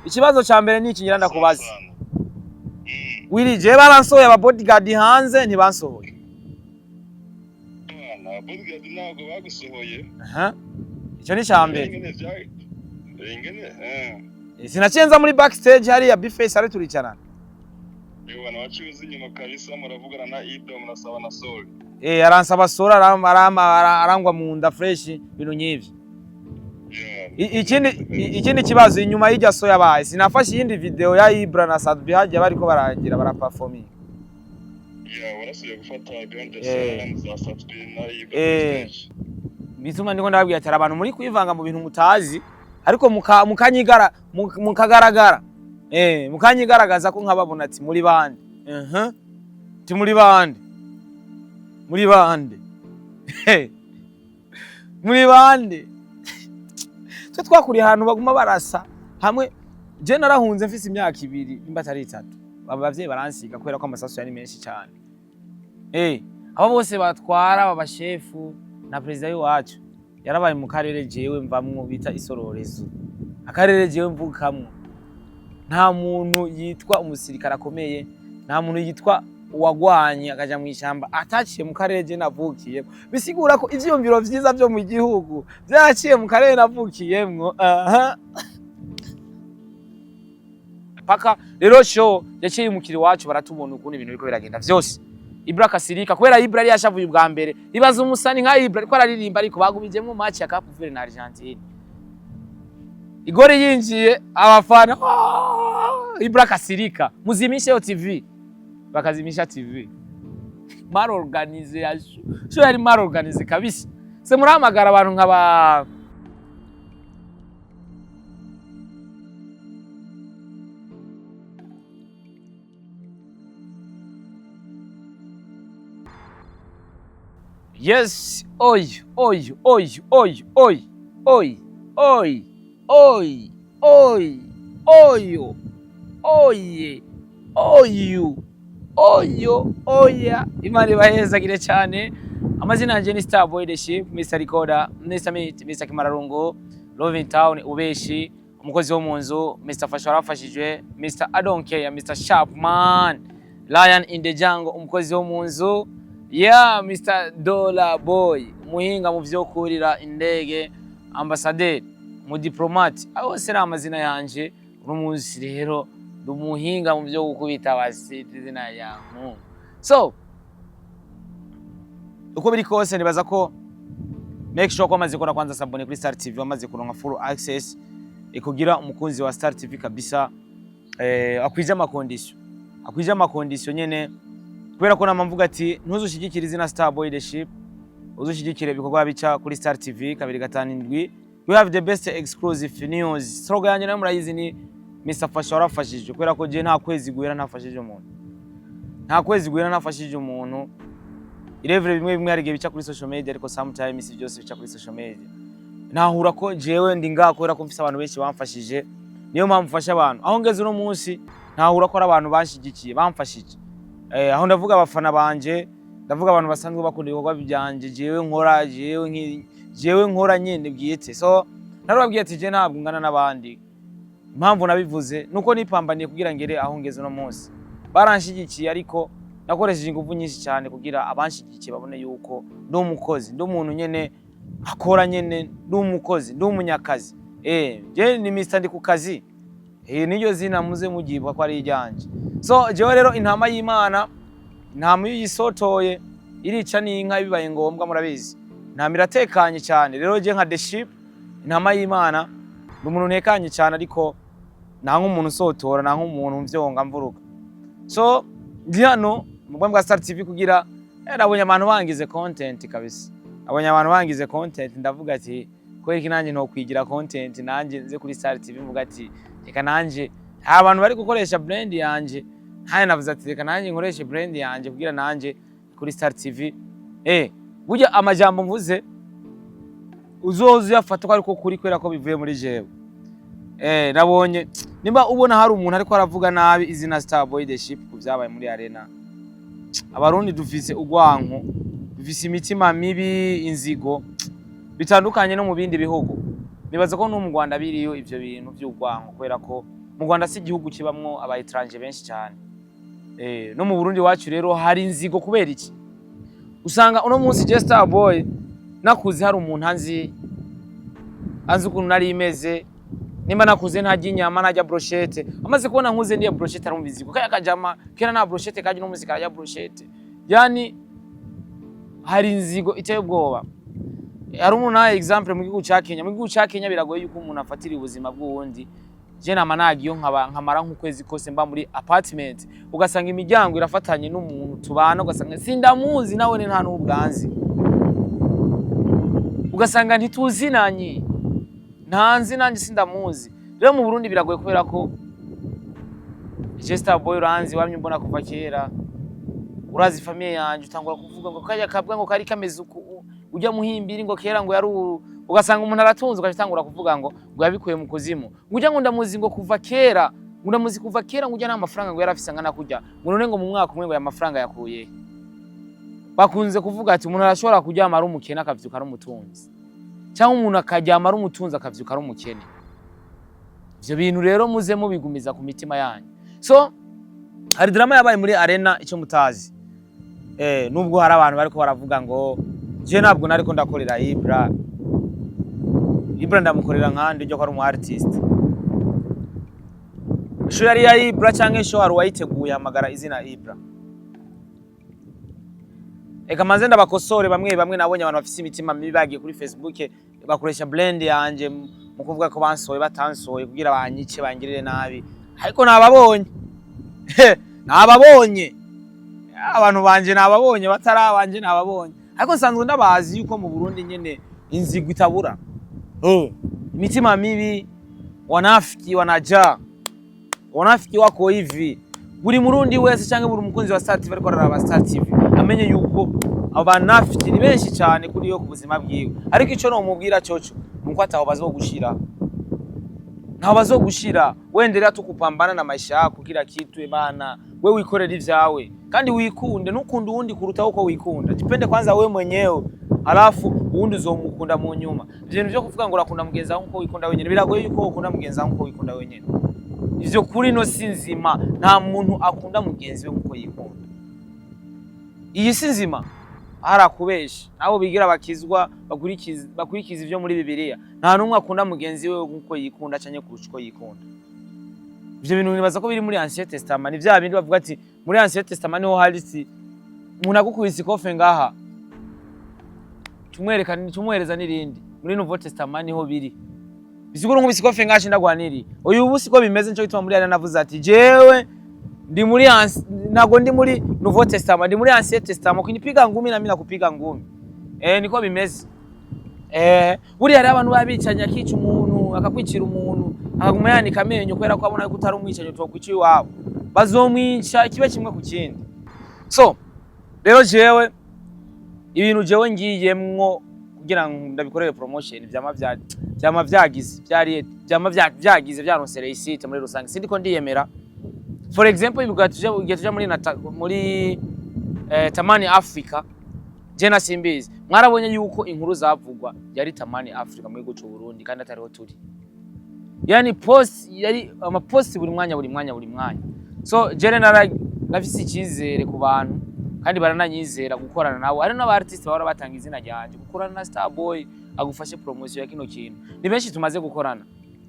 Ikibazo ca mbere ni iki ngira ndakubaza. Wiri je baransohoye aba bodyguard hanze ntibansohoye. Bodyguard ntabwo bagusohoye. Icyo ni ca mbere. Sinacenza muri backstage hari ya Bface ari turicarana. Bana wacuze inyuma kabisa muravugana na Ibra murasaba na Soul. Aransaba Soul arangwa mu nda fresh bintu nyivyo. Ikindi kibazo inyuma y'ijya so yabaye sinafashe yindi video ya Ibra na Sadbi hajya bariko baragira baraperforming. Warasuye gufata ganja za Sadbi na Ibra. Bituma ndiko ndababwira ati abantu muri kwivanga mu bintu mutazi ariko mukagaragara mukanyigaragaza ko nkababona ati muri bande ti muri bande muri bande twe twakuriye ahantu baguma barasa hamwe je narahunze mfise imyaka 2 imba atari 3 abavyeyi baransiga kubera ko amasasu yari menshi cyane abo bose batwara abashefu na president wacu yarabaye mu karere jewe mvamwo bita Isororezo akarere jewe mvukamwo nta muntu yitwa umusirikare akomeye nta muntu yitwa uwagwanye akaja mu ishamba ataciye mu karere je navukiye bisigura ko ivyumviro vyiza byo mu gihugu byaciye mu karere navukiyemwo paka rero show yaciye umukiri wacu baratubona ukuntu ibintu biko biragenda vyose Ibra kasirika kubera Ibra yari yashavuye ubwa mbere ibaza umusani nka Ibra ariko araririmba ariko bagumijemwe match ya Cap Verde na Argentine igore yinjiye abafana Ibra kasirika muzimishe yo TV bakazimisha TV mal organize sho yari mal organize kabisa se murahamagara abantu nkaba yes oy oya imari bahezagire cyane amazina yanje ni Starboy the Ship Mr Recorder Mr Meet Mr Kimararungo Loving Town ubeshi umukozi wo munzu Mr Fasha warafashijwe Mr Adonke Mr Sharpman Lion in the Jungle umukozi wo munzu Mr Dollar Boy muhinga mu vyo kurira indege ambassadeur mu diplomate aho sera amazina yanje urumunsi rero dumuhinga mu byo gukubita abasiti zina yanyu so uko biri kose nibaza ko make sure ko amaze kora kwanza sabone kuri Star TV amaze kuronka full access ikugira umukunzi wa Star TV kabisa akwije ama condition nyene kubera ko namvuga ati ntuzushigikira izina Starboy the Ship uzushigikire bikorwa bica kuri Star TV 257 we have the best exclusive news slogan yanje nayo murayizi ni Mr Fasha warafashije kubera ko je nta kwezi guhera ntafashije umuntu irevure bimwe yarige bica kuri social media ariko sometimes byose bica kuri social media nahura ko jewe ndi ngaho kubera ko mfise abantu benshi bamfashije niyo mpamvu mfasha abantu aho ngeze no munsi nahura ko ari abantu banshigikiye bamfashije aho ndavuga abafana banje ndavuga abantu basanzwe bakunda ibikorwa byanje jewe nkora nyene bwite so narababwiye ati je ntabwo ngana n'abandi impamvu nabivuze nuko nipambaniye kugira ngere aho ngeze no munsi baranshigikiye ariko nakoresheje ingufu nyinshi cyane kugira abanshigikiye babone yuko ndi umukozi ndi umuntu nyene akora nyene ndi umukozi ndi umunyakazi je ni Mr ndi ku kazi niyo zina muze mugibwa ko ari ijyanje so jewe rero intama y'Imana intama yisotoye irica n'inka bibaye ngombwa murabizi intama iratekanye cyane rero je nka The Ship intama y'Imana umuntu ntekanye cyane ariko nta nk'umuntu usotora nta nk'umuntu mvyonga mvuruka so ndi hano mu bwa Star TV kugira nabonye abantu bangize content kabisa abonye abantu bangize content ndavuga ati ko iki nanjye no kwigira content nanjye nze kuri Star TV mvuga ati reka nanjye abantu bari gukoresha brand yanje haye navuze ati reka nanjye nkoreshe brand yanje kugira nanjye kuri Star TV burya amajambo mvuze uzozi yafata ko ariko kuri kwera ko bivuye muri jewe nabonye nimba ubona hari umuntu ariko aravuga nabi izina Starboy the Ship kuvyabaye muri arena abarundi dufise ugwanko dufise imitima mibi inzigo bitandukanye no mu bindi bihugu nibaza ko no mu Rwanda biriyo ivyo bintu by'ugwanko kwera ko mu Rwanda si igihugu kibamwo aba étranger benshi cyane. No mu Burundi wacu rero hari inzigo kubera iki? Usanga uno munsi je Starboy nakuze hari umuntu anzi ukuntu nari imeze, nimba nakuze ntajya inyama najya brochette, amaze kubona nkuze ndiye brochette arumva inzigo, kaya kajama kera na brochette kaje no muzika ya brochette, yani hari inzigo iteye ubwoba. Hari umuntu na example mu gihugu ca Kenya, mu gihugu ca Kenya biragoye yuko umuntu afatira ubuzima bw'uwundi. Je namanagiyo nkamara nk'ukwezi kose mba muri apartment, ugasanga imiryango irafatanye n'umuntu tubana, ugasanga sindamuzi nawe nta n'ubwanzi, ugasanga ntituzinanye, ntanzi nanje sindamuzi. Rero mu Burundi biragoye kubera ko je Starboy uranzi wamye mbona kuva kera, urazi famille yanje, utangura kuvuga ngo kajya kabwa ngo kari kameze uku, ujya muhimbira ngo kera ngo yari, ugasanga umuntu aratunze ukatangura kuvuga ngo yabikuye mu kuzimu, ngujya ngo ndamuzi ngo kuva kera, ngo ndamuzi kuva kera, ngujya n'amafaranga ngo yarafise ngana kujya ngo none ngo mu mwaka umwe ngo ya mafaranga yakuye. Bakunze kuvuga ati umuntu arashobora kuryama ari umukene akavyuka ari umutunzi, cyangwa umuntu akaryama ari umutunzi akavyuka ari umukene. Ivyo bintu rero muze mubigumiza ku mitima yanyu. So hari drama yabaye muri arena icyo mutazi, nubwo hari abantu bariko baravuga ngo je ntabwo nariko ndakorera Ibra ndamukorera nkande ryo ko ari umu artist. Sho yari ya Ibra canke sho hari wayiteguye amagara izina Ibra. Eka manze ndabakosore bamwe nabonye abantu bafise imitima mibi bagiye kuri Facebook bakoresha blend yanje mu kuvuga ko bansoye batansoye kugira banyice bangirire nabi. Ariko nababonye. Nababonye. Abantu banje nababonye batari abanje nababonye. Ariko nsanzwe ndabazi yuko mu Burundi nyene inzigo itabura. Imitima mibi, wanafiki wanafiki wako hivi. Buri Murundi wese cyangwa buri umukunzi wa Star TV ariko araraba Star TV amenye yuko abanafiki ni benshi cyane kuri yo ku buzima bwiwe. Ariko ico no mubwira coco nuko ataho bazogushira. Ntaho bazogushira, wendera tukupambana na maisha yako kugira kitu bana, we wikorera ivyawe kandi wikunde, nukunde uwundi kuruta uko wikunda. Jipende kwanza we mwenyewe, alafu uwundi uzomukunda mu nyuma. Ibintu byo kuvuga ngo urakunda mugenzi wawe uko wikunda wenyene biragoye yuko ukunda mugenzi wawe uko wikunda wenyene. Ivyo kuri no sinzima, nta muntu akunda mugenzi we uko yikunda. Iyi sinzima arakubesha, nabo bigira bakizwa bakurikiza ivyo muri Bibiliya. Nta numwe akunda mugenzi we uko yikunda cyane kurusha uko yikunda. Ivyo bintu nibaza ko biri muri Ancien Testament, ni vya bindi bavuga ati muri Ancien Testament niho hari umuntu agukubise ikofe ngaha tumwereza n'irindi, muri Nouveau Testament niho biri. Bisigura nkubise ikofe ngashi ndagwaniri. Uyu ubu siko bimeze, nico gituma muri Ariana navuze ati jewe ndi muri nago ndi muri Nouveau Testament, ndi muri Ancien Testament, kunipiga ngumi na mimi nakupiga ngumi. Niko bimeze. Buri hari abantu babicanya akica umuntu, akakwicira umuntu, akaguma yanika amenyo kwera ko abona ko utari umwicanyo tokwica iwabo. Bazomwica ikibe kimwe ku kindi. So, rero jewe ibintu jewe ngiyemwo kugira ngo ndabikorere promotion vyama vyagize vyaronsereye site muri rusange. Sindiko ndiyemera. For example, ibiga tuje muri Tamani Africa, Jena Simbizi. Mwarabonye yuko inkuru zavugwa yari Tamani Africa muri gucu Burundi kandi atariho turi. Yani post yari amapost buri mwanya. So jere nafise ikizere ku bantu kandi barananyizera gukorana nabo. Ari n'aba artist bahora batanga izina ryanje, gukorana na Starboy agufashe promotion ya kino kintu. Ni benshi tumaze gukorana.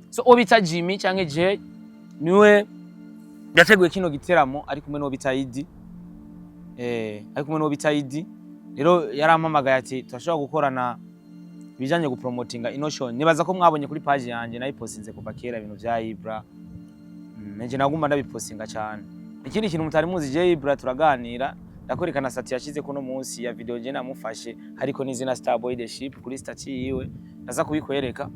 So obita Jimmy canke je niwe yateguye kino giteramo ari kumwe no bita Idi. Ari kumwe no bita Idi. Rero yarampamagaye ati turashobora gukorana bijanye gupromotinga Inotion. Nibaza ko mwabonye kuri page yanje nayipostinze kuva kera ibintu vya Ibra. Nje naguma ndabipostinga cyane. Ikindi kintu mutari muzi je Ibra turaganira, ndakorekana stati yashize kuno munsi ya video je namufashe hariko n'izina Starboy the Ship kuri stati yiwe, ndaza kubikwereka.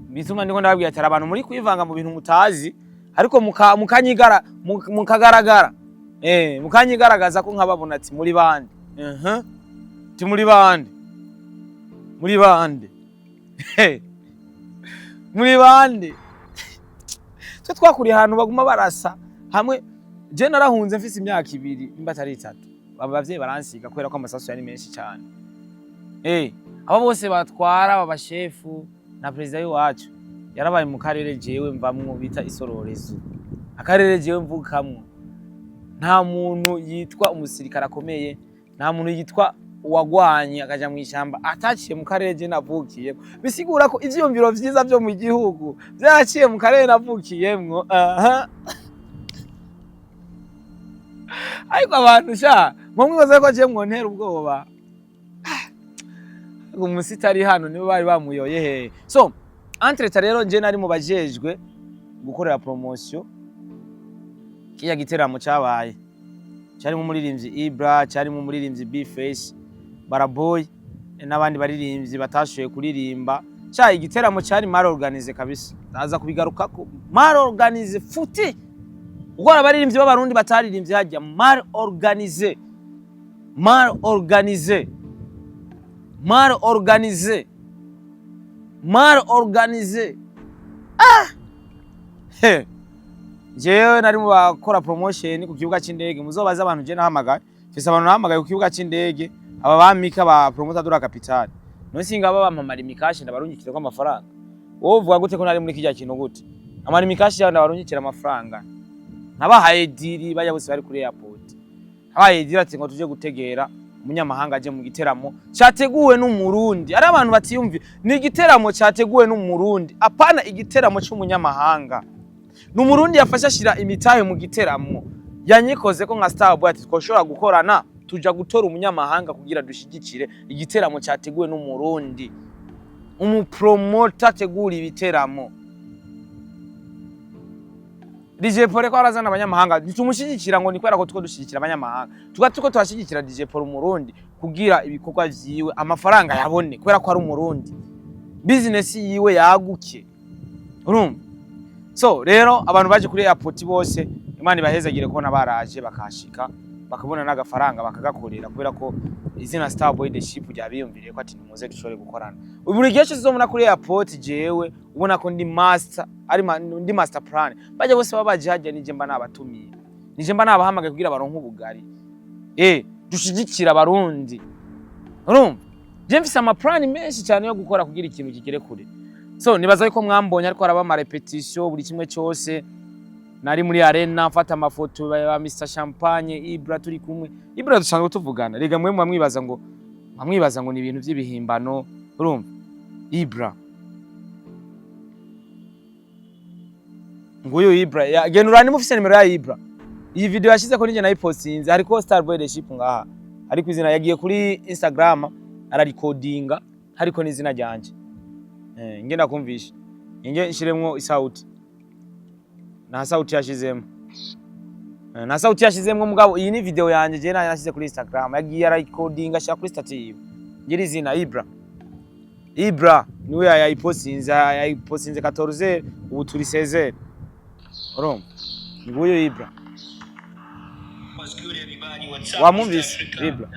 Bituma ndiko ndababwiye ati abantu muri kwivanga mu bintu mutazi, ariko mukagaragara. Mukanyigaragaza ko nkababona ati muri bande. Ti muri bande. Muri bande. Muri bande. Twe twakuriye ahantu baguma barasa hamwe. Je narahunze mfise imyaka 2 imbatari 3. Abavyeyi baransiga kwera ko amasasu yari menshi cyane. Abo bose batwara aba shefu na president wacu yarabaye mu karere jewe mvamwo bita Isororezo. Akarere jewe mvukamwo nta muntu yitwa umusirikare akomeye, nta muntu yitwa uwagwanye akaja mu ishyamba ataciye mu karere je navukiye. Bisigura ko ivyiyumviro vyiza byo mu gihugu vyaciye mu karere navukiyemwo. Ariko abantu sha mumwibaza ko je mwontera ubwoba. Umusitari hano nibo bari bamuyoye he. So entreta rero nje nari mu bajejwe gukorera promotion kiya giteramo cyabaye. Cyari mu muririmbyi Ibra, cyari mu muririmbyi B-Face, Baraboy n'abandi baririmbyi batashoye kuririmba. Cyayi igiteramo cyari mal organize kabisa. Ndaza kubigaruka ko mal organize futi. Ugora abaririmbyi b'abarundi bataririmbye hajya mal organize. Mal organize. Mal organize. Mal organize. He. Jewe nari mu bakora promotion ku kibuga c'indege, muzobaza abantu je nahamagaye. Fisa abantu nahamagaye ku kibuga c'indege, aba bamika ba promoter dura capital. No singa aba bampamara imikashi ndabarungikira ko amafaranga. Wowe uvuga gute ko nari muri kijya kintu gute? Amara imikashi ndabarungikira amafaranga. Nabahaye diri bajya bose bari kuri airport. Abaye diri ati ngo tuje gutegera umunyamahanga aje mu giteramo cyateguwe n'umurundi. Ari abantu batiyumvi ni igiteramo cyateguwe n'umurundi, apana igiteramo cy'umunyamahanga. N'umurundi yafasha shira imitahe mu giteramo. Yanyikoze ko nka Starboy ati twoshobora gukorana tuja gutora umunyamahanga kugira dushigikire igiteramo cyateguwe n'umurundi. Umupromoter ategura ibiteramo. DJ Paul ko arazana abanyamahanga ntitumushigikira ngo ni kwera ko tuko dushigikira abanyamahanga. Tuko twashigikira DJ Paul umurundi kugira ibikorwa vyiwe amafaranga yabone kwera ko ari umurundi. Business yiwe yaguke. Urumva? So rero abantu baje kuri airport bose Imana ibahezagire ko nabaraje bakashika bakabona n'agafaranga bakagakorera kubera ko izina Starboy the ship ryabiyumviriye ko ati nimuze dushore gukorana. Buri gihe cyose uzomuna kuri airport jewe ubona ko ndi master ndi master plan. Baje bose babaje hajya nije mba nabatumiye. Nije mba nabahamagaye kugira baronke ubugari. Dushigikira abarundi. Urumva? Je mfise ama plan menshi cyane yo gukora kugira ikintu kigere kure. So nibaza ko mwambonye ariko araba ama repetition buri kimwe cyose. Nari muri arena mfata amafoto ya Mr Champagne Ibra turi kumwe. Ibra dusanzwe tuvugana. Rega mwe mwamwibaza ngo ni ibintu by'ibihimbano. Urumva? Ibra. Nguyo Ibra. Genurani mufise nimero ya Ibra. Iyi video yashize ko ninje nayipostinze ariko Starboy the ship ngaha. Ariko izina yagiye kuri Instagram ara recordinga ariko n'izina ryanje. Ngenda kumvisha. Nge nshiremwo isauti. Na sauti yashizemo. Na sauti yashizemo mugabo iyi ni video yanje je nashyize kuri Instagram. Yagiye ara recordinga sha kuri stative. Ngiri izina Ibra. Ibra niwe yayipostinze 14 ubu turi 16. Urumva? Nguyo Ibra. Wamumvise Ibra.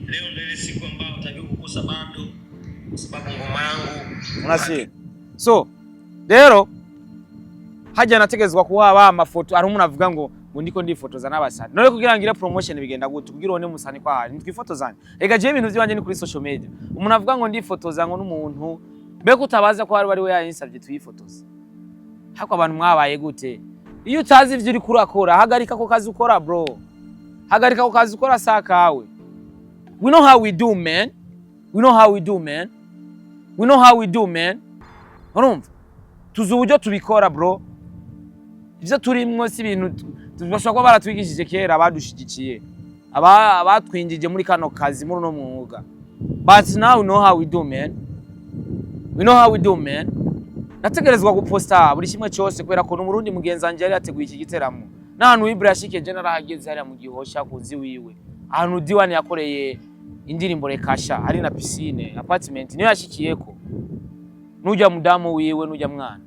Leo ndio siku ambayo utajua kukosa bando sababu ngoma yangu unasi. So rero hajya nategezwa kuhaba amafoto ari umuntu avuga ngo ndiko ndifotoza n'abasani. None kugira ngira promotion bigenda gute kugira one musani kwa hari twifotozanye. Ega je ibintu byanje ni kuri social media. Umuntu avuga ngo ndifotoza ngo n'umuntu mbeko utabaza ko ari we yayinsabye tuyifotoza. Hako abantu mwabaye gute? Iyo utazi ivyo uri kurakora hagarika ko kazi ukora bro. Hagarika ko kazi ukora sakawe. We know how we do, man. We know how we do, man. We know how we do, man. Urumva? Tuzi uburyo tubikora bro. Ivyo turimwo si ibintu tubashaka ko baratwigishije kera badushigikiye. Abatwinjije muri kano kazi muri no mwuga. But now we know how we do, man. We know how we do, man. Nategerezwa guposta buri kimwe cyose kwera ko n'umurundi mugenzanje yari yateguye iki giteramo. Nahantu Ibra yashike general hageze hari mu gihosha kuzi wiwe. Ahantu Diwani yakoreye indirimbo rekasha hari na piscine apartment niyo yashikiyeko. Nujya mudamu wiwe nujya mwana.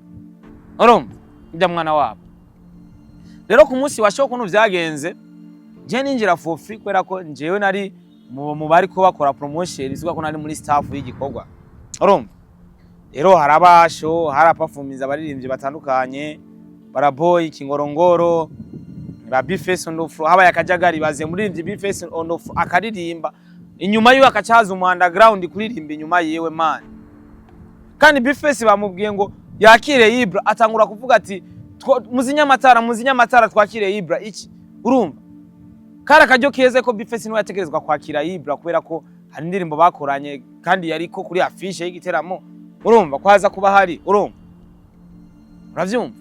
Urumva? Nujya mwana wabo. Rero ku munsi washo kuntu vyagenze je ninjira for free kwera ko njewe nari mu bari ko bakora promotion izuka ko nari muri staff y'igikorwa. Urumva? Rero harabasho performance abaririmbye batandukanye Baraboy Kingorongoro ba B-Face on the floor haba yakajagari baze muririmbye B-Face on the floor akaririmba inyuma yiwe akacaza mu underground kuririmba inyuma yewe man. Kandi B-Face bamubwiye ngo yakire Ibra atangura kuvuga ati muzinyamatara twakire Ibra iki urumva kara kajyo keze ko Bifesi niwe yategerezwa kwakira Ibra kubera ko hari indirimbo bakoranye kandi yariko kuri afishe y'igiteramo urumva kwaza kuba hari urumva uravyumva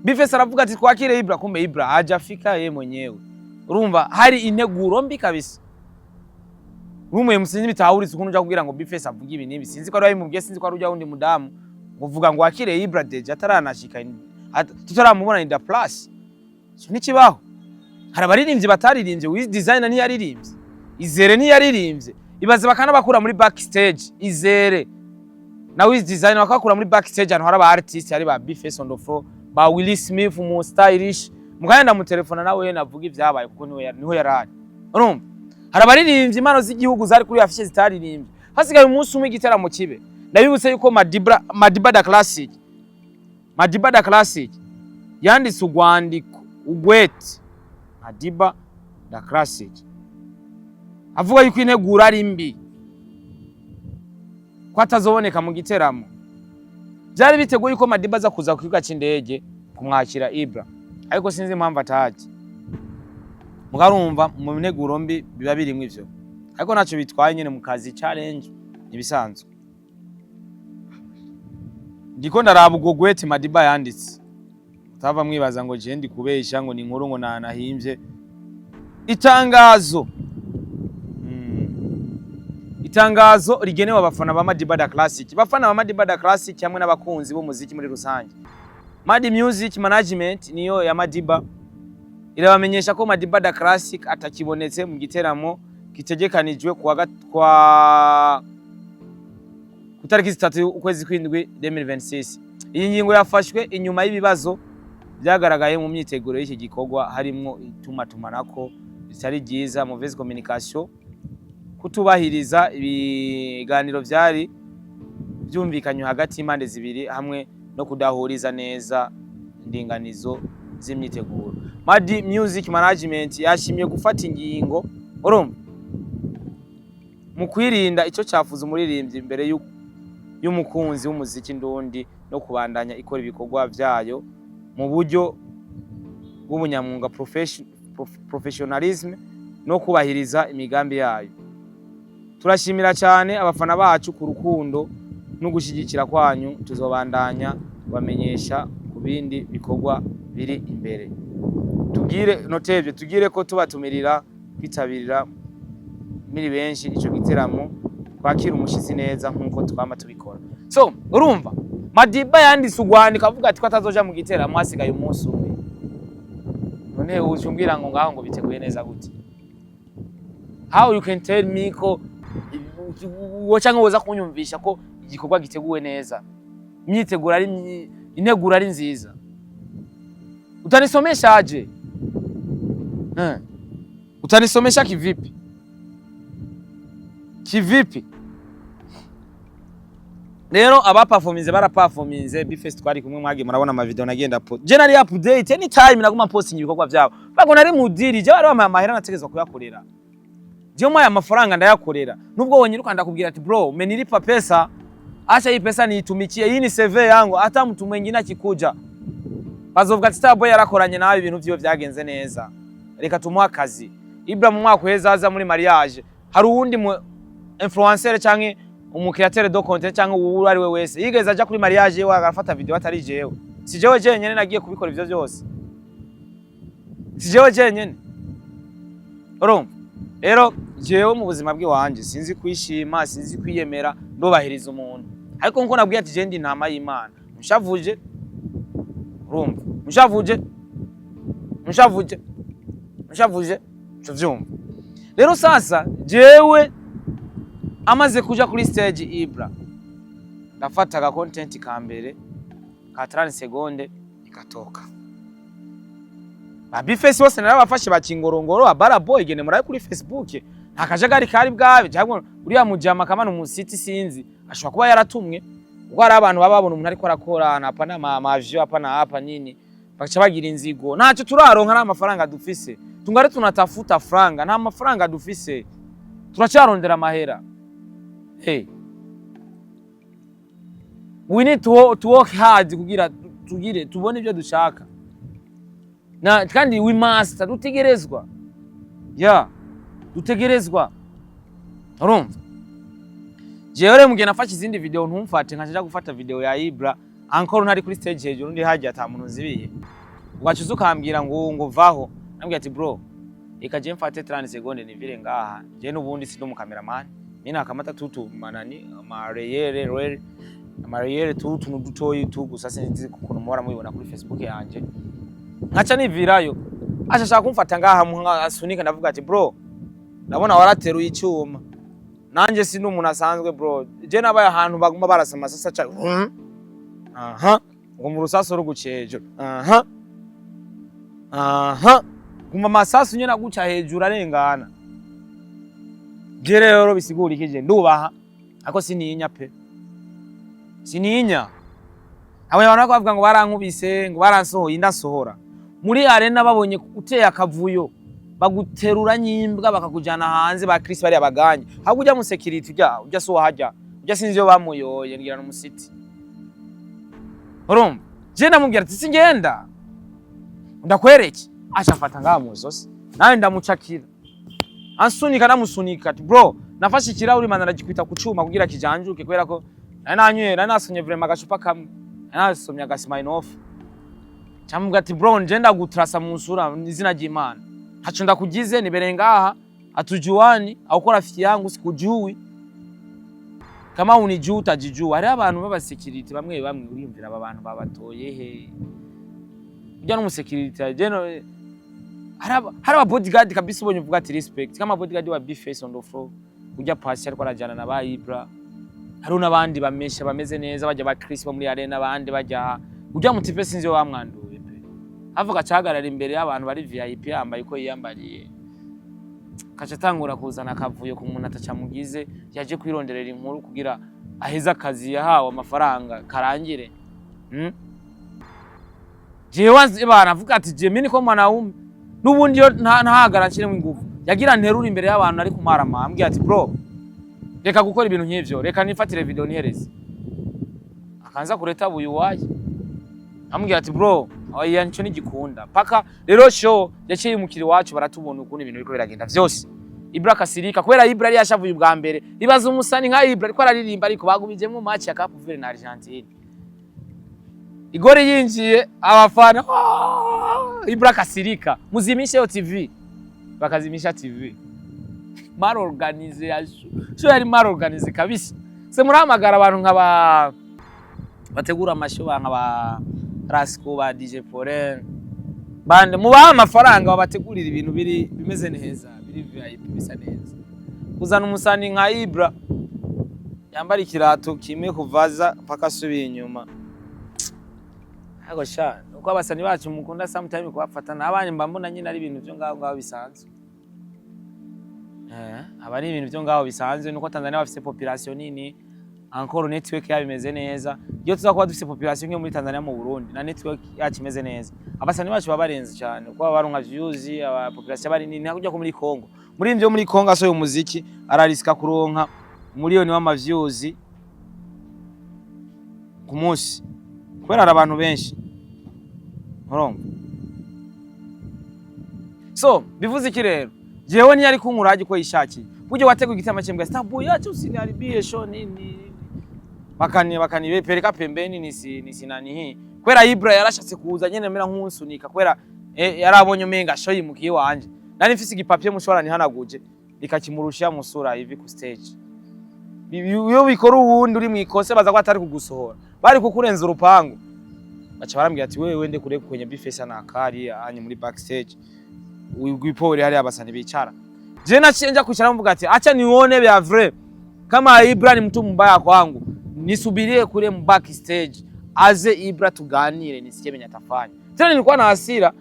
Bifesi aravuga ati twakire Ibra kumbe Ibra hajafika yeye mwenyewe urumva hari integuro mbi kabisa rumwe musinzi bitahuriza ukuntu uja kugira ngo Bifesi avuge ibi nibi sinzi ko ari mubwiye sinzi ko ari uja wundi mudamu uvuga ngo wakire Ibra Deje ataranashika tutaramubona inda plus cyo nikibaho hari abaririmbyi bataririmbye Wiz Designer ntiyaririmbye Izere ntiyaririmbye ibaze bakana bakura muri backstage Izere na Wiz Designer bakakura muri backstage ahantu hari aba artist hari ba Bifesi on the floor ba Will Smith mu stylish muganda mu telefone nawe navuga ivyabaye kuko niho yarari urumva hari abaririmbyi impano z'igihugu zari kuri afishe zitaririmbye hasigaye umunsi umwe igiteramo kibe ndabibutse yuko Madiba da Classic yanditse ugwandiko ugwete Madiba da Classic avuga yuko integura ari mbi ko atazoboneka mu giteramo byari biteguye yuko Madiba aza kuza ku kibuga c'indege kumwakira Ibra ariko sinzi impamvu ataje mugarumva mu nteguro mbi biba birimwe ivyo ariko naco bitwaye nyene mu kazi challenge nibisanzwe ndiko ndaraba ubwo gwete Madiba yanditse tava mwibaza ngo je ndi kubesha ngo ni inkuru ngo nanahimbye itangazo rigenewe abafana ba Madiba da Classic bafana ba Madiba da Classic hamwe n'abakunzi b'umuziki muri rusange Madi Music Management niyo ya Madiba irabamenyesha ko Madiba da Classic atakibonetse mu giteramo kitegekanijwe kwa kutariki 3 ukwezi kw'indwi 2026 iyi ngingo yafashwe inyuma y'ibibazo byagaragaye mu myiteguro y'iki gikorwa harimo itumatumanako bitari byiza mauvaise communication kutubahiriza ibiganiro byari byumvikanye hagati y'imande zibiri hamwe no kudahuriza neza indinganizo z'imyiteguro Madi Music Management yashimye gufata ingingo urumva mu kwirinda ico cyafuza umuririmbyi imbere y'umukunzi w'umuziki ndundi no kubandanya ikora ibikorwa byayo mu buryo bw'ubunyamwuga professionalism no kubahiriza imigambi yayo turashimira cyane abafana bacu ku rukundo no gushigikira kwanyu tuzobandanya bamenyesha ku bindi bikorwa biri imbere tugire ko tubatumirira kwitabirira muri benshi ico giteramo kwakira umushitsi neza nkuko twama tubikora so urumva Madiba yanditse ugwandika avuga ati ko atazoja mu giteramo hasigaye umunsi umwe none ucumbwira ngo ngaho ngo biteguye neza gute how you can tell me ko woca woza kunyumvisha ko igikorwa giteguwe neza imyiteguro ari integuro ari nziza utanisomesha aje utanisomesha kivipi rero abaperforminze baraperforminze Bifesi twari kumwe mwage murabona ama video nagenda post generally update anytime naguma posting ibikorwa byabo bago nari mudiri je bari amahera nategezwa kuyakorera je mwa ya mafaranga ndayakorera nubwo wonyiruka ndakubwira ati bro umenilipa pesa acha hii pesa niitumikie hii ni CV yangu hata mtu mwingine akikuja bazovuga ati Starboy yarakoranye nawe ibintu byo byagenze neza reka tumuha akazi Ibra mu mwaka uheza aza muri mariage hari uwundi influencer canke umukreateur de content cyangwa uwo ari we wese yigeze aja kuri mariage yewe agafata video atari jewe si jewe jenyene nagiye kubikora ivyo byose si jewe jenyene urumva rero jewe mu buzima bwe wanje sinzi kwishima sinzi kwiyemera ndobahiriza umuntu ariko nko nabwiye ati je ndi ntama y'Imana mushavuje urumva mushavuje cyo vyumva rero sasa jewe amaze kuja kuri stage Ibra ndafata ga content ka mbere ka 30 seconde ikatoka Bifesi bose narabafashe bakingorongoro abara boy gene muraye kuri Facebook nta kajagari kari bwabe cyangwa uriya mujama kamana mu city sinzi ashobora kuba yaratumwe ubwo ari abantu bababona umuntu ariko arakora hapa na mavyo hapa na hapa nini bakaca bagira inzigo ntacyo turaronka ari amafaranga dufise tungare tunatafuta franga nta mafaranga dufise turacyarondera amahera we need to work hard kugira tubone ibyo dushaka na kandi we must dutegerezwa dutegerezwa urumva jewe mugihe nafashe izindi video ntumfate nkaje gufata video ya Ibra encore ntari kuri stage hejuru ndi haje atamuntu zibiye ugacuza ukambwira ngo vaho nambwiye ati bro ikaje mfate 30 seconde nivire ngaha je nubundi si mu cameraman nina akamata tutu manani amareyere tutu nudutoyi gusa sinzi kukuntu muhora mubibona kuri Facebook yanje nkaca nivirayo ashaka kumfata ngaha asunika ndavuga ati bro ndabona warateruye icyuma nanje si n'umuntu asanzwe bro je nabaye ahantu baguma barasa amasasa cha ngo mu rusaso ruguciye hejuru kuma amasasu nyene aguca hejuru arengana je rero bisigura ikije ndubaha ako sininya pe sininya abo abantu bavuga ngo barankubise ngo baransohoye indasohora muri arena babonye uteye akavuyo baguterura nyimbwa bakakujana hanze ba Chris bari abaganye ahubwo ujya mu security ujya so hajya ujya sinzi yo bamuyoye ngira no mu city urumva je namubwira ati singenda ndakwereke ashafata ngamuzosi nawe ndamucakira ansunika namusunika ati bro nafashe ikirauri mana nagikwita kucuma kugira kijanjuke kwera ko nananywe nanasonye vraiment agacupa kamwe nasomya gasiminoff cyamubwira ati bro ngenda gutrasa mu nsura izina ry'Imana hacho ndakugize nibere ngaha atujuani au kwa rafiki yangu sikujui kama unijua utajijua hari abantu baba security bamwe uriyumvira aba bantu babatoye he ujya no mu security jeno hari aba bodyguard kabisa ubonye uvuga ati respect kama bodyguard wa B-Face on the floor ujya pasi ariko arajana na ba Ibra hari unabandi bamesha bameze neza bajya ba Chris bo muri arena abandi bajya ujya mu tipe sinzi wamwanduye pe avuga cagarara imbere y'abantu bari VIP yambaye ko yiyambariye kaca tangura kuzana akavuyo ku muntu atacamugize yaje kwironderera inkuru kugira aheza akazi yahawe amafaranga karangire jewe bana avuga ati je mini ko mwanaume nubundi yo ntahagara nshire mu ingufu yagira nterura imbere y'abantu ari kumarama ambwiye ati bro reka gukora ibintu nk'ivyo reka nifatire video nihereze akanza kureta buyu waje ambwiye ati bro oya nco nigikunda paka rero show yaciye umukiri wacu baratubona ukuntu ibintu biko biragenda vyose Ibra kasirika kwera Ibra ari yashavuye ubwa mbere ibaza umusani nka Ibra ariko araririmba ariko bagubijemo match ya Cape Verde na Argentine igore yinjiye abafana Ibra kasirika muzimishe TV bakazimisha TV mal organize show yari mal organize kabisa se murahamagara abantu nkaba bategura amasho nkaba Rasco ba DJ Foreign bande mubaha amafaranga babategurira ibintu bimeze neza biri VIP bisa neza kuzana umusani nka Ibra yambara ikirato kimwe kuvaza paka subiye inyuma hago sha uko abasani bacu mukunda sometime kubafatana abanye mbambona nyine ari ibintu byo ngaho bisanzwe abari ibintu byo ngaho bisanzwe nuko Tanzania bafite population nini encore network yabimeze neza iyo tuzakuba dufite population nke muri Tanzania mu Burundi na network yakimeze neza abasani bacu babarenze cyane kuko baronka views aba population bari nini hakujya ko muri Kongo muri ivyo muri Kongo asoye umuziki arariska kuronka miliyoni w'ama views ku munsi kubera abantu benshi urumva so bivuze iki rero jewe ni yari kunkuraje ko yishakiye buje watego igitama cyembwa stabu yacu sinaribie show nini bakani bepereka pembeni nisi nani hii kwera Ibra yarashatse kuza nyene mera nk'unsunika kwera yarabonye umenga show yimukiye wanje nari mfise igipapye mushora ni hanaguje ikakimurusha musura hivi ku stage iyo bikora uwundi uri mwikose baza ko atari kugusohora bari kukurenza urupangu bacha barambwira ati wewe wende kure kwenye B-Face na kari anye muri backstage wigwipore hari abasani bicara je nacenja kuchara mvuga ati acha nione bya vrai kama Ibra ni mtu mbaya kwangu nisubirie kule backstage aze Ibra tuganire nisikie menya tafanya tena nilikuwa na hasira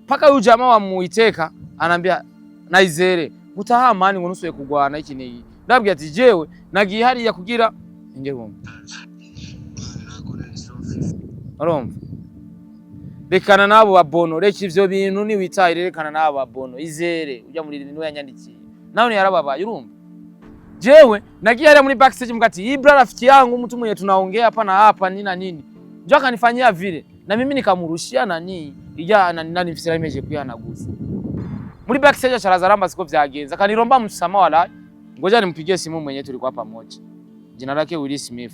paka huyu jamaa wa muiteka anambia naizere gutaha mani ngo nusuye kugwana iki ni ndabwiye ati jewe nagiye hari ya kugira ingerumva arumva rekana nabo babono reki ivyo bintu ni witahire rekana nabo babono izere ujya muri niwe yanyandikiye nawe ni yarababaye urumva Jewe nakia ile muri backstage mkati Ibra rafiki yangu mtu mwenye tunaongea hapa na hapa nini na nini. Njoo akanifanyia vile na mimi nikamurushia nani ija nani mfisira imeje kuyanaguza. Muri backstage charazaramba siko vyagenza kaniromba msamaha wala ngoja nimpigie simu mwenye tulikuwa pamoja. Jina lake Will Smith.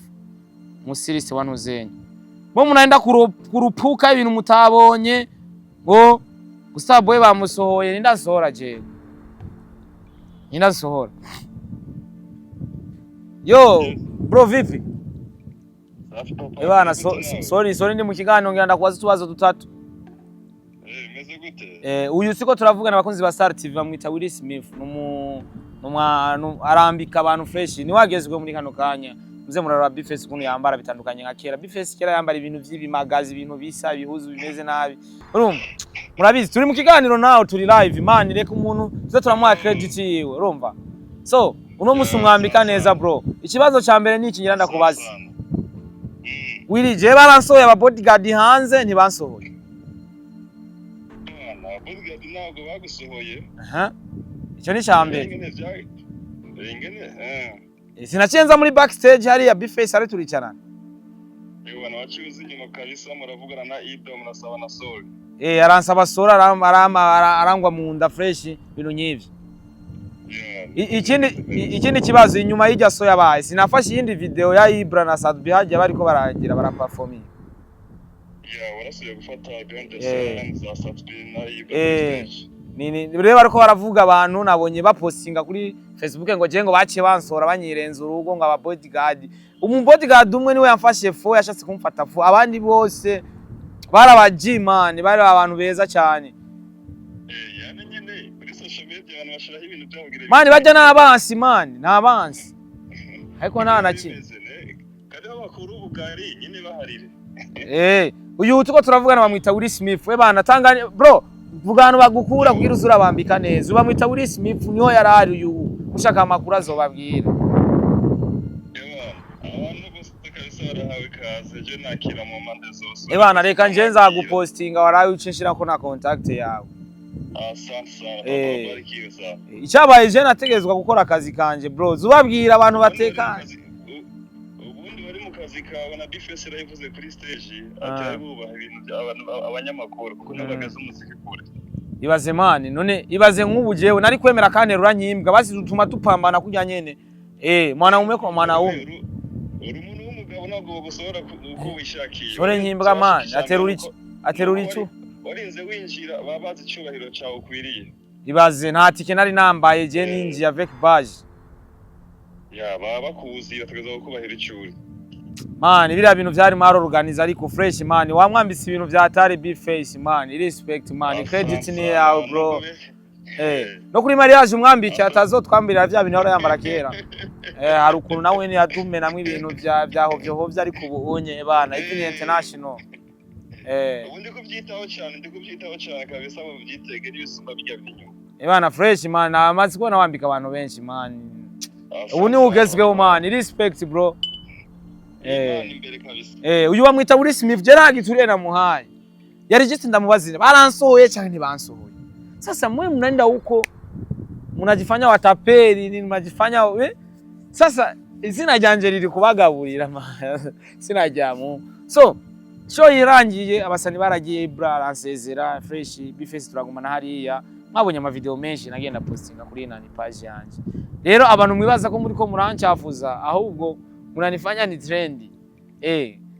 Musirisi wanuzeni. Bo munaenda kurupuka ibintu mutabonye ngo Gustavo boy bamusohoye nindasohora je. Nindasohora. Yo, bro vipi? Bana sorry ndi mu kiganiro ngira ndakubaza tubazo dutatu. Meze gute? Uyu siko turavugana abakunzi ba Star TV bamwita Will Smith arambika abantu fresh ni wagezwe muri kano kanya. Muze murara Bface kuno yambara bitandukanye nka kera. Bface kera yambara ibintu vy'ibimagazi ibintu bisa bihuzu bimeze nabi. Urumva? Murabizi turi mu kiganiro nawo turi live man reka umuntu tuze turamuha credit yiwe urumva? So uno musi umwambika neza bro. Ikibazo ca mbere ni iki ngira ndakubaza. Willy je baransohoye aba bodyguard hanze ntibansohoye. Bodyguard ntabwo bagusohoye. Icyo ni ca mbere. Sinacenza muri backstage hariya Bface ari turicarana. Bana wacuze inyuma kabisa muravugana na Ido murasaba na Soul. Aransaba Soul arangwa mu nda fresh bintu nyivyo. Ikindi kibazo inyuma y'ijya so yabaye sinafashe yindi video ya Ibra na Sadbi hajya bariko baragira baraperforming. Warasuye gufata behind the scenes za Sadbi na Ibra. Nini rero bariko baravuga abantu nabonye bapostinga kuri Facebook ngo je ngo baciye bansora banyirenza urugo ngo aba bodyguard. Bodyguard umwe niwe yamfashe fo yashatse kumfata fo abandi bose barabajimani bari abantu beza cyane. Yani nyene kuri social media abantu bashiraho ibintu byabugire. Mani bajya n'abansi mani n'abansi. Ariko nta nakimwe. Kandi abakuru ubugari nyine baharire. Uyu tuko turavugana bamwita Will Smith we bana tangane bro vugana bagukura kugira uzura bambika neza ubamwita Will Smith niho yarari uyu ushaka amakuru azobabwira. Bana reka nje nzagupostinga waraye ucinshira ko na contact yawe. Icyabaye je nategezwa gukora akazi kanje bro zubabwira abantu batekanye. Ubundi bari mu kazi kawe na Bface yavuze kuri stage atari bubaha ibintu by'abantu abanyamakuru kuko nabagaze umuziki kure. Ibaze mani none ibaze nk'ubu jewe nari kwemera kanterura nyimbwa basi dutuma tupambana kujya nyene mwana umwe ko mwana umwe umuntu w'umugabo ntabwo gusohora uko wishakiye. Ore nyimbwa mani aterura icu warinze winjira babazi cyubahiro cyawe ukwiriye. Ibaze nta tike nari nambaye je ninji avec badge. Baba kuzi bategeza gukubahira icuri. Man biriya bintu byari maro organize ariko fresh man wamwambise ibintu byatari Bface man respect man credit ni yawe bro. No kuri mariage umwambike atazotwambirira bya bintu yambara kera. Hari ukuntu nawe ni yadume namwe ibintu byaho byo ariko ubunye bana even international. Ubundi kubyitaho cyane kabisa mu byitege n'ibisumba bijya binyuma. Bana fresh man amazi ko nawambika abantu benshi man. Ubu ni ugezweho man respect bro. Uyu bamwita Will Smith Gerard turena muhaye. Yari just ndamubazira baransohoye cyane ntibansohoye. Sasa mwe mnaenda huko mnajifanya watapeli nini mnajifanya sasa izina ryanje riri kubagaburira sina jyamu. So show irangiye abasani baragiye Ibra aransezera fresh Bface turagumana hariya mwabonye ama video menshi nagenda postinga kuri nani page yanje. Rero abantu mwibaza ko muri ko murancafuza ahubwo munanifanya ni trend.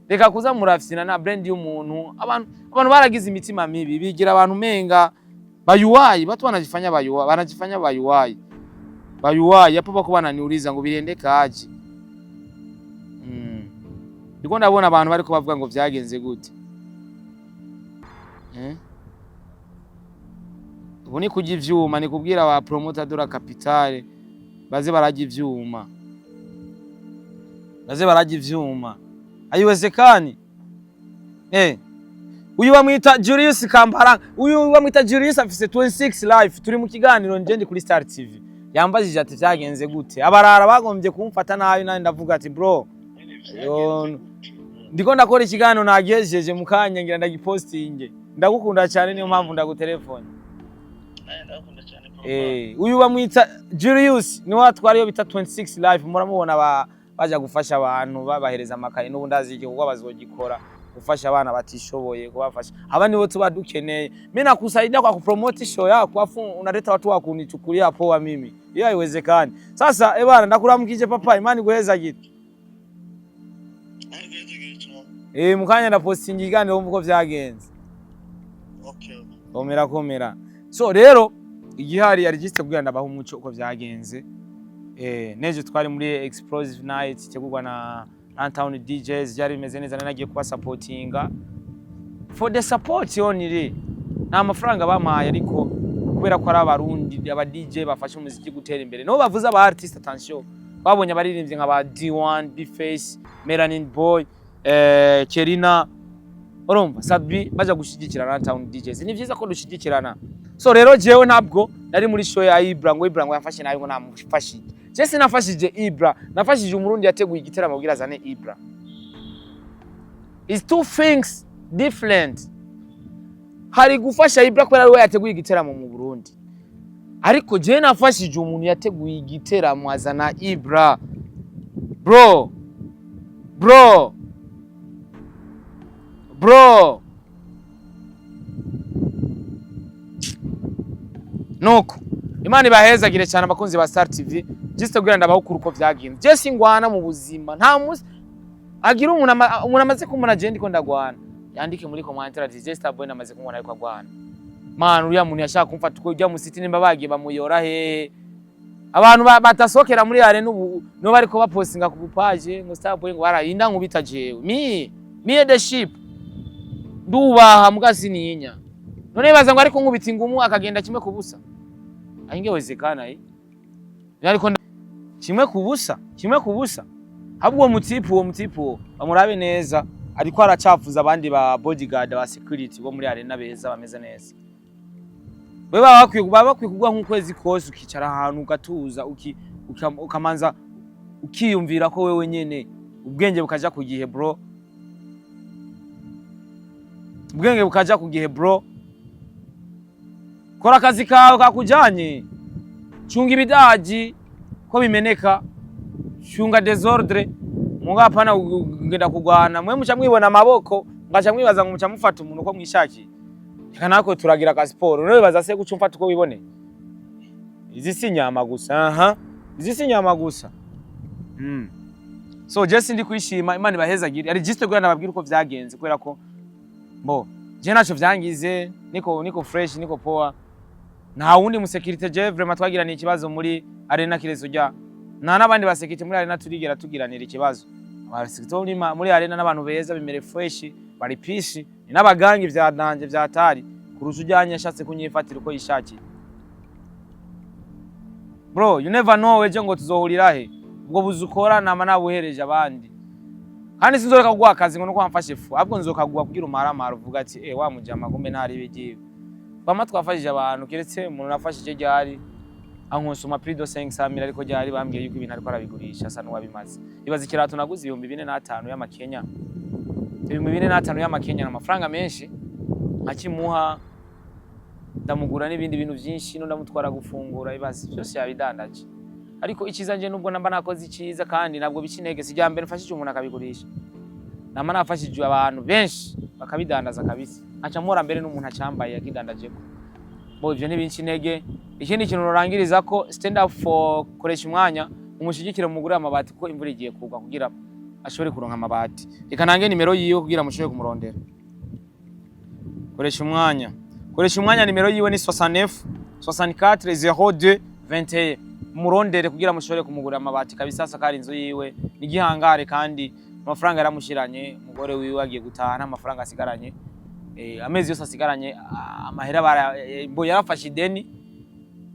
Reka kuza murafisina na brand y'umuntu abantu baragize imitima mibi bigira abantu menga bayuwayi batu banajifanya bayuwayi hapo bako bananiuliza ngo birende kaje. Ndiko ndabona abantu bariko bavuga ngo vyagenze gute. Ubu ni kujya ivyuma ni kubwira ba promoter Dora Capital baze barajya ivyuma. Ayiwezekani uyu bamwita Julius Kambaranga uyu bamwita Julius afise 26 live turi mu kiganiro nje kuri Star TV yambajije ati cyagenze gute abarara bagombye kumfata nabi nandi ndavuga ati bro ndiko ndakora ikiganiro nagejeje mukanya ngira ndagipostinge ndagukunda cyane niyo mpamvu ndagutelefone. Ndagukunda cyane Uyu bamwita Julius ni watwara iyo bita 26 live muramubona baja gufasha abantu babahereza amakaye n'ubundi aziki kuko bazogikora gufasha abana batishoboye kubafasha aba nibo tuba dukeneye mimi nakusaidia kwa kupromote show yako afu unaleta watu wa kunichukulia poa mimi hiyo haiwezekani sasa bwana ndakuramukije papa imani guheza gitu mukanya na posting igane umvuko vyagenze komera so rero igihari yari giste kugira ndabaho umuco uko vyagenze neje twari muri explosive night cyegurwa na Runtown DJs byari bimeze neza nagiye kuba supportinga for the support only nta mafaranga bamaye ariko kubera ko ari abarundi aba DJ bafasha umuziki gutera imbere no bavuze aba artist attention babonye abaririmbye nka ba D1 B-Face Melanin Boy Kerina urumva Sadbi baje gushigikira Runtown DJs ni byiza ko dushigikirana so rero jewe ntabwo nari muri show ya Ibra ngo yafashe nayo ngo namufashije Jesse nafashije Ibra nafashije umurundi yateguye igiteramo kugira zane Ibra is two things different hari gufasha Ibra kwera we yateguye igiteramo mu Burundi ariko je nafashije umuntu yateguye igiteramo azana Ibra bro nuko Imana ibahezagire cyane abakunzi ba Star TV just kugira ndabahukuru uko vyagenze Jesse ngwana mu buzima nta musi agira umuntu amaze kumuna je ndiko ndagwana yandike muri commentaire ati Jesse Starboy namaze kumubona ariko agwana man uriya muntu yashaka kumfata uko ujya mu city nimba bagiye bamuyora hehe abantu batasokera muri yare n'ubu no bariko bapostinga ku page ngo Starboy ngo barayinda nkubita jewe me the ship ndubaha mugazininya none baza ngo ariko nkubita ingumu akagenda kimwe kubusa ingewezekana ariko kimwe kubusa habwo uwo mutipu bamurabe neza ariko aracafuza abandi ba bodyguard ba security bo muri arena beza bameze neza baba bakwiye kugwa nk'ukwezi kose ukicara ahantu ugatuza ukamanza ukiyumvira ko wewe nyene ubwenge bukaja ku gihe bro kora akazi kawe kakujanye chunga ibidaji ko bimeneka chunga desordre mugapana ngenda kugwana mwe muca mwibona amaboko ngaca mwibaza ngo muca mufata umuntu ko mwishaki kanako turagira ka sport no bibaza se guca mfata uko wibone izi sinyama gusa izi sinyama gusa so Jesse ndi kwishima Imana ibahezagire ari just gura nababwira uko vyagenze kwera ko je naco vyangize niko fresh niko poa nta wundi mu security je vraiment twagirana ikibazo muri arena kirezo jya nta nabandi ba security muri arena turigera tugiranira ikibazo aba security muri arena n'abantu beza bimere fresh bari pishi ni n'abagangi vyananje vyatari kurusha ujyanye yashatse kunyifatira uko yishaki bro you never know weje ngo tuzohurira he ubwo buzukora nama nabuhereje abandi kandi sinzoreka kugwa akazi ngo nuko wamfashe fu ahubwo nzokagwa kugira umaramara uvuga ati wa mujama kumbe ntari bigiye bama twafashije abantu keretse umuntu nafashije ryari ankonsoma prido 500 ariko ryari bambwiye yuko ibintu ariko arabigurisha asa n'uwabimaze ibaza ikirato naguze 2500 y'amakenya 2500 y'amakenya n'amafaranga menshi akimuha ndamugura n'ibindi bintu byinshi no ndamutwara gufungura ibaza byose yabidandaje ariko ikizanje nubwo namba nakoze iciza kandi nabwo bicinege sijya mbere mfashije umuntu akabigurisha nama nafashije abantu benshi bakabidandaza kabisa aca mora mbere n'umuntu acambaye yakidandajeko bo ivyo ni binshi intege ikindi kintu norangiriza ko stand up for koresha umwanya umushigikire mu gura amabati ko imvura igiye kugwa kugira ashobore kuronka amabati reka nange nimero yiwe kugira mushobore kumurondera koresha umwanya nimero yiwe ni 69 64 02 21 murondere kugira mushobore kumugura amabati kabisa sakari inzu yiwe n'igihangare kandi amafaranga yaramushiranye umugore wiwe agiye gutahana amafaranga asigaranye amezi yose asigaranye amahera bo yarafashe ideni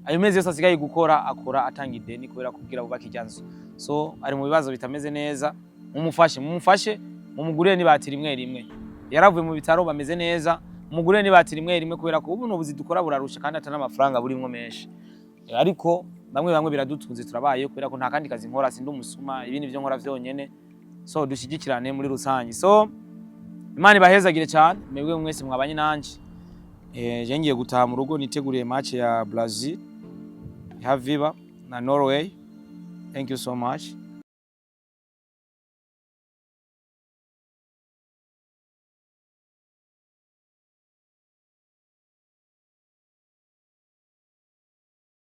ayo mezi yose asigaye gukora akora atanga ideni kubera kugira bubaka ijyanzo so ari mu bibazo bitameze neza mumufashe mumugurire nibati rimwe yaravuye mu bitaro bameze neza mumugurire nibati rimwe kubera ko ubu nobuzi dukora burarusha kandi atana amafaranga burimwo menshi ariko bamwe biradutunze turabaye kubera ko nta kandi kazi nkora sindi umusuma ibindi byo nkora vyonyene so dushigikirane muri rusangi so Imana ibahezagire cyane mwebwe mwese mwabanye nanje je ngiye gutaha mu rugo niteguriye match ya Brazil have Viva na Norway. Thank you so much.